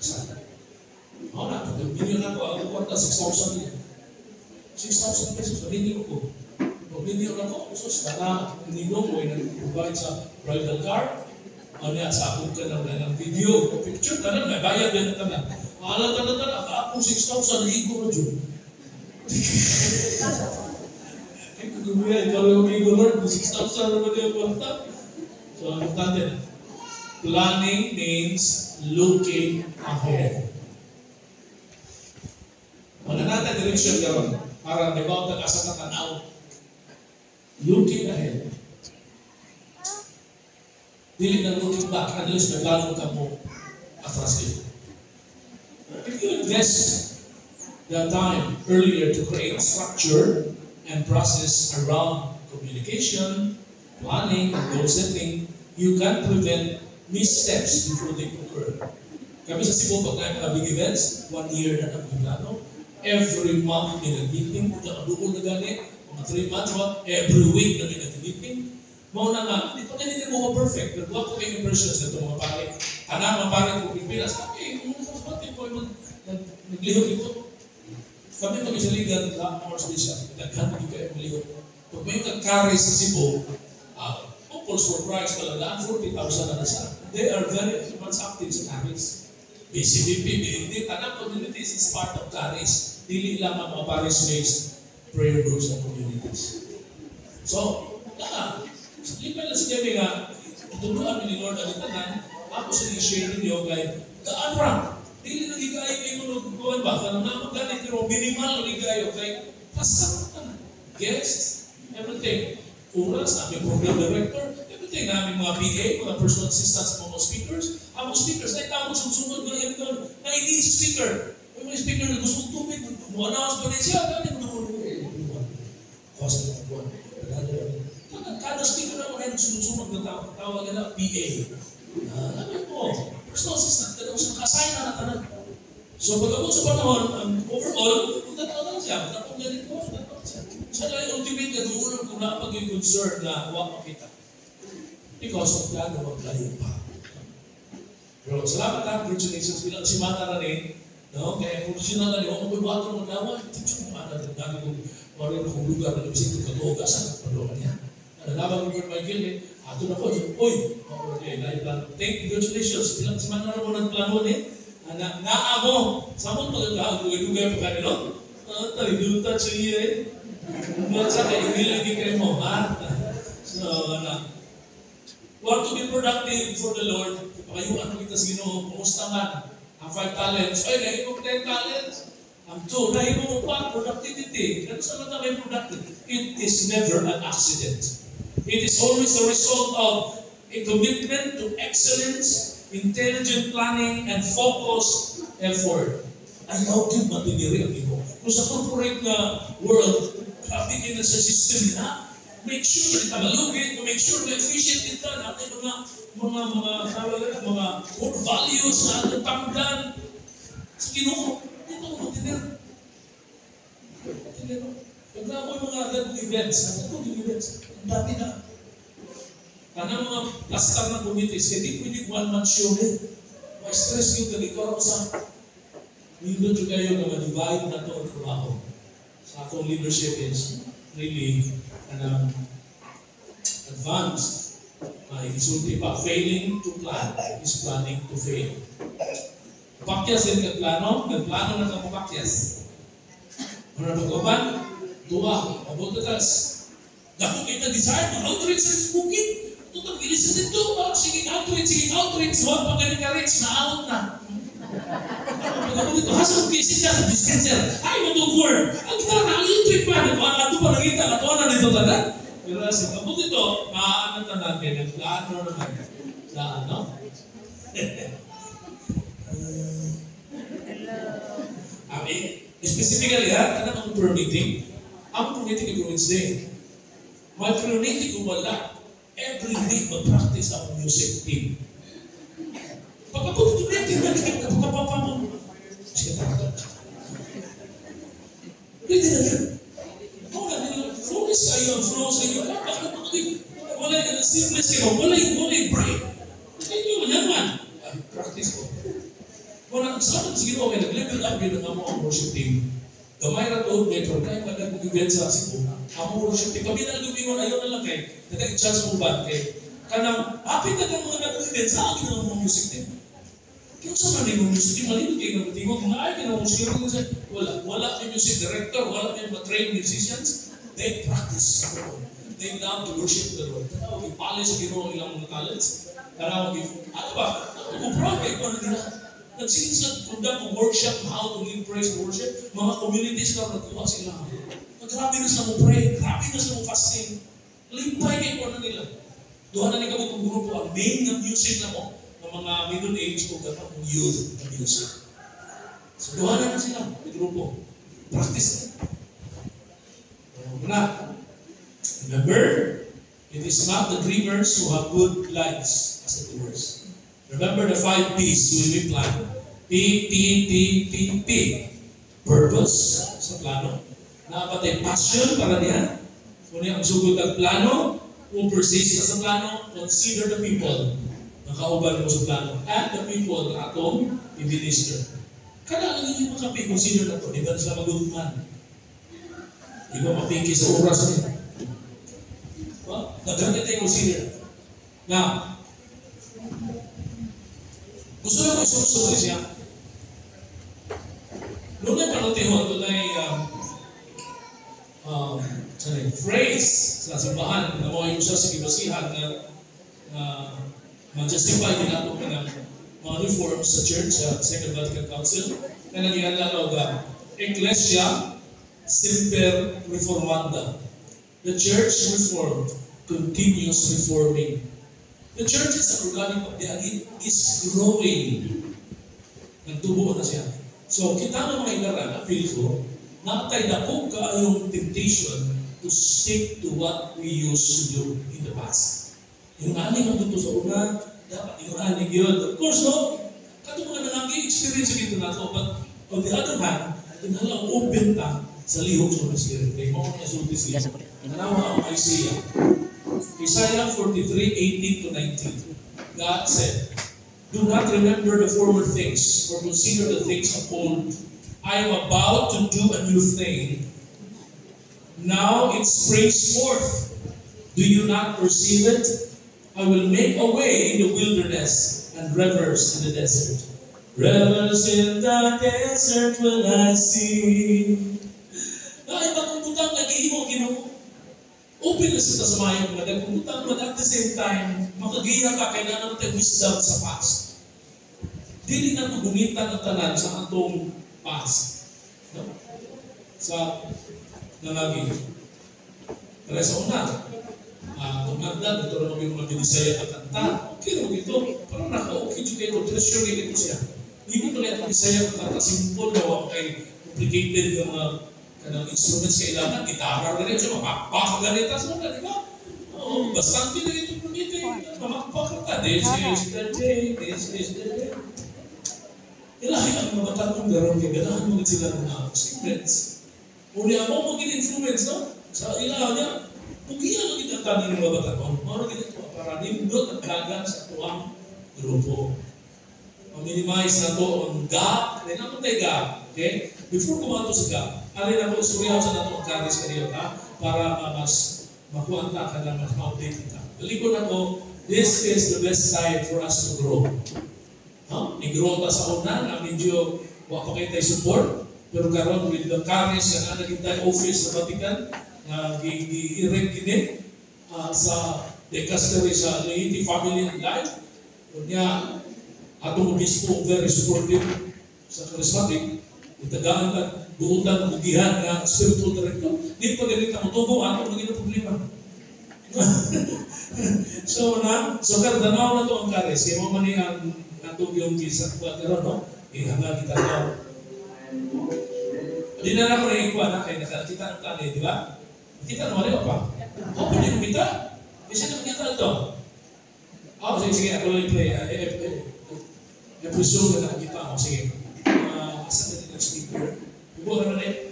Ako na, pag-video na ako, ang kwarta, 6,000 yan. 6,000 pesos, video ko. Pag-video na ako, sus, na ninong ko, nag-provide sa bridal car, ano yan, sa akong ka ng video, picture, tanan, may bayad yan na tanan. Alam ka na tanan, akong 6,000, higo na dyan. Ikaw gumiya, ikaw yung higo, Lord, 6,000 naman yung kwarta. So, ano natin? Planning means looking ahead. Wala natin direction gawin para may bawat nag-asa na tanaw. Looking ahead. Dili na looking back. Unless may plano ka mo atras dito. If you invest the time earlier to create structure and process around communication, planning, and goal setting, you can prevent missteps before they occur. Kami sa Cebu, pag tayo mga big events, 1 year na nag-plano. Every month may nag-meeting, kung nakaduol na gani, mga 3 months, every week na may nag-meeting. Mauna nga, dito na hindi mo perfect, pero wala ko kayo impressions na ito mga pare. Mga pare kong Pilipinas, kung kapatid ko yung naglihok ito. Kami kami sa ligan, hours din siya, naghanap kayo malihok. Pag may nag-carry sa Cebu, full surprise talaga, 40,000 na siya. They are very much active sa carries. BCBP, BND, tanang communities is part of carries. Dili lang ang mga parish-based prayer groups ng communities. So, lipan lang siya nga, tuturuan ni Lord ang itanan, ako sa share ninyo kay gaan ra. Dili na gigayo kayo nung ba? Kanang naman ganit, pero minimal na gigayo kay pasang tanan. Guests, everything. Oras, aming program director, everything, aming mga PA, mga personal assistants, mga speakers. Ang speakers, ay tawag sunod na yan doon, na hindi speaker. Yung mga speaker na gusto tubig, mo-announce pa rin siya, galing doon. Kasi na buwan. Kada speaker na mga sunod na tawag na PA. Alam mo, personal assistant, kada usang kasay na tanan. So pag-abot sa panahon, overall, tatawa lang siya, tapos ganit ko, tatawa siya. So lang ultimate na doon kung napag-yung concern na huwag makita. Because of plano, maglayo pa. Pero salamat na, congratulations, bilang si Mata na rin, no? Kaya kung siya na rin, huwag magbabato ng nawa, teacher mo Mata rin, dami kong marin kong lugar na ibig kong katuogasan, padokan niya. Nalabang ng Michael, ato na po, oy, okay, live plano. Thank you, congratulations, bilang si Mata na mo ng plano naamo, samot magagawa-gugay pa kanino? Talidutan siya Masa kayo lagi kayo mo, ha? So, want to be productive for the Lord. Pakayuan mo kita sa Ginoo, kumusta man? Ang 5 talents, ay, dahil mo 10 talents. Ang 2, dahil mo 4, productivity. Ano sa mga may productive? It is never an accident. It is always the result of a commitment to excellence, intelligent planning, and focused effort. Ayaw din matiniri ang imo. Kung sa corporate na world, grabe kayo na sa system na, make sure na kita malugit, make sure na efficient kita, natin mga core values na ating tanggan. Sa Ginoo, ito ang matiniri. Pag na ako yung mga ganong events, ang dati na. Kanang mga plaster na committees, hindi pwede one-man show din. May stress yung ganito sa hindi nyo kayo na ma-divide na ito ang trabaho. Sa akong leadership is really advanced. Isulti pa, failing to plan is planning to fail. Pakyas din nagplano na kang pakyas. Ano na pag-uban? Tuwa, abot-atas. Dako kita desire, mag-outreach sa bukid. Tutang ilis na dito, sige outreach, huwag pa ganit-karits, na-out na. Pag-abot dito, hasang kisin ka sa dispenser, ay, matugward. Ang kita na, ang outreach pa, ito pa nakita, natuwa na dito tanda. Pero sa abot dito, maaanat na natin, nagplano naman. Na ano? Specifically, kanang ang prayer meeting, ang prayer meeting ay Wednesday. May prayer meeting kung wala, every week mag-practice ang music team. Pagkakot ito meeting, naligit ka pagkapapa mo. Sige, takot. Pwede na yun. Focus kayo, flow sa iyo. Wala yung simple kayo, wala yung break. Kaya yun, yan man. Practice ko. Kung salamat sa Ginoo kay nag-level up yun ang ang worship team. Gamay na to, network kaya mag-event sa Cebu. Ang worship team. Kami na lumingon, ayaw na lang kay nag-chance mo ba kay kanang hapit na ng mga nag-event sa akin ang mga music team. Kaya sa mga ng music team, malito kayo nag-tingog, mga ay ka ng music team. Wala may music director, wala may trained musicians. They practice sa Lord. They love to worship the Lord. Tanaw, i-polish Ginoo ilang mga talents. Tanaw, ano ba? Proud kayo ko na nila. Nagsingin sila kunda ng workshop, how to lead praise and worship. Mga communities na nagkuha sila. Grabe na sila mo pray, grabe na sila mo fasting. Limpay kayo ko na nila. Doon na ni kami itong grupo, ang main ng music na mo, ng mga middle age o dapat ng youth na music. So doon na sila, may grupo. Practice na. Remember, it is not the dreamers who have good lives as the doers. Remember the 5 P's when we plan. P. Purpose sa plano. Napatay passion para niya. Kung niya ang sugod ang plano, kung persist sa plano, consider the people na kauban mo sa plano. And the people na atong i-minister. Kailangan hindi makapi-consider na ito. Di ba sila magugman? Di ba mapiki sa oras niya? Naganda tayo consider. Now, gusto na ko isusunod siya. Noon ay panutiho, ito na phrase sa simbahan na mga yung siya sa kibasihan na mag-justify din nato ka ng mga reforms sa church, sa Second Vatican Council, na nagyanalaw na Ecclesia Semper Reformanda. The church reformed continues reforming. The church is an organic of the it is growing. Nagtubo na siya. So, kita ng mga ilaran, appeal ko, nakatay na kung kaayong temptation to stick to what we used to do in the past. Yung aning ang dito sa una, dapat yung aning yun. Of course, no? Kato mga nangyay-experience dito na ito. But on the other hand, tinalang open ta sa lihok sa Spirit. Kaya mo niya sulti siya. Nanawa ang Isaiah. Isaiah 43:18-19. God said, do not remember the former things or consider the things of old. I am about to do a new thing. Now it springs forth. Do you not perceive it? I will make a way in the wilderness and rivers in the desert. Rivers in the desert will I see. Ay, bakong butang nag-iimo, Ginoo. Open na sa tasamayan mo, nagpupunta mo at the same time, makagiya ka, kailangan natin wisdom sa past. Dili na ito gumitan ang tanan sa atong past. No? Sa nalagi. Kaya sa una, tumagda, ito rin yung mga binisaya at kanta. Okay rin ito. Parang naka-okay dito kayo, treasure kayo ito siya. Hindi ko na itong bisaya at kanta, simple daw kay complicated yung mga kanang instruments kailangan, gitara rin siya, mamakpak ganita sa mga, di ba? Oo, bastante na ito punitin. Mamakpak ka, this is the day, this is the day. Ilahin ang mga batang garon kaya ganahan mo sila ng mga secrets. Uli mo mag-influence, no? Sa ilahan niya, pugihan mo kita tanin ng mga batang. Maro ito, para nimdot at dagan sa tuwang grupo. Ma-minimize na ito ang gap. Then ako tayo gap. Okay? Before kumato sa gap, alin ako istoryaw sa nato ang karis kanila para mas makuanta ka na mas ma-update kita. Balikon ako, this is the best time for us to grow. Nag-grow pa sa una na medyo wapa kayo tayo support, pero karon with the karis na naging tayo office sa Vatican na i-erect gini sa dicastery sa Laity Family and Life. Kunya, atong obispo very supportive sa charismatic. Itagaan ka, buutan, bugihan, nga spiritual director. Di pa ganit na mutubo, ano magiging problema? So kadanaw na ito ang kares. Kaya mo man ang atong yung kisa kuha karon, no? Ihanga kita daw. Di na ako na ikuha na kayo, nakakita ng tali, di ba? Kita naman rin pa. O, pwede mo kita? Kasi na makita ito. Sige, ako lang i-play. I presume na nakakita ako. Sige. Asa na din ang speaker. Bubuha ka na rin.